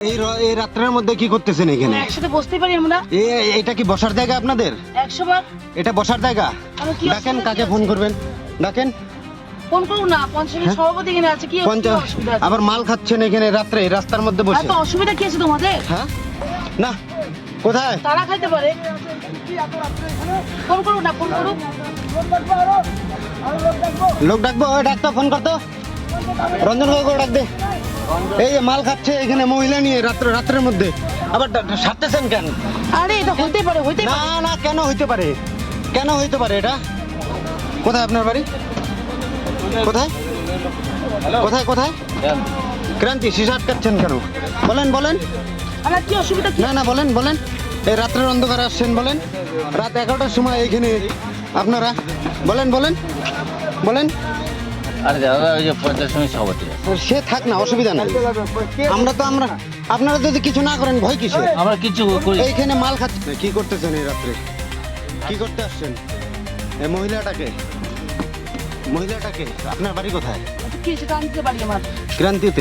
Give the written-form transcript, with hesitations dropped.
এই রাত্রের মধ্যে কি করতেছেন এখানে? একসাথে বসতে পারি আমরা? এটা কি বসার জায়গা আপনাদের? 100 বার এটা বসার জায়গা? ডাকেন, কাকে ফোন করবেন? ডাকেন। ফোন করুন না, পঞ্চায়েতের সভাপতি এখানে আছে। কি অসুবিধা আছে? আবার মাল খাচ্ছেন এখানে রাত্রে রাস্তার মধ্যে বসে? এত অসুবিধা কি আছে তোমাদের? হ্যাঁ না, কোথায় তারা খাইতে পারে। ফোন করুন না, ফোন করুন। লোক ডাকবো? ডাকতো, ফোন করতো। রঞ্জন কাকু ডাক দে। এই যে মাল খাচ্ছে এখানে মহিলা নিয়ে রাত্রের মধ্যে, আবার সারতেছেন কেন? আরে এটা হইতে পারে, হইতে না পারে। না, কেন হইতে পারে? কেন হইতে পারে এটা? কোথায় আপনার বাড়ি? কোথায় কোথায় কোথায়? ক্রান্তি, সিসা আটকাচ্ছেন কেন? বলেন বলেন। আমার কি অসুবিধা কি? না না, বলেন বলেন। এই রাত্রের অন্ধকারে আসছেন বলেন, রাত 11টার সময় এইখানে আপনারা বলেন বলেন বলেন। আরে দাদা, ওই যে পঞ্চায়েত সমিতি সভাপতি সে থাক না, অসুবিধা নাই। আমরা আপনারা যদি কিছু না করেন ভয় কিসে? আমরা কিছু করি। এইখানে মাল খাচ্ছে। কি করতেছেন এই রাত্রে? কি করতে আসছেন? এই মহিলাটাকে আপনার বাড়ি কোথায়? কি সেটা আনতে পারি আমার? ক্রান্তিতে?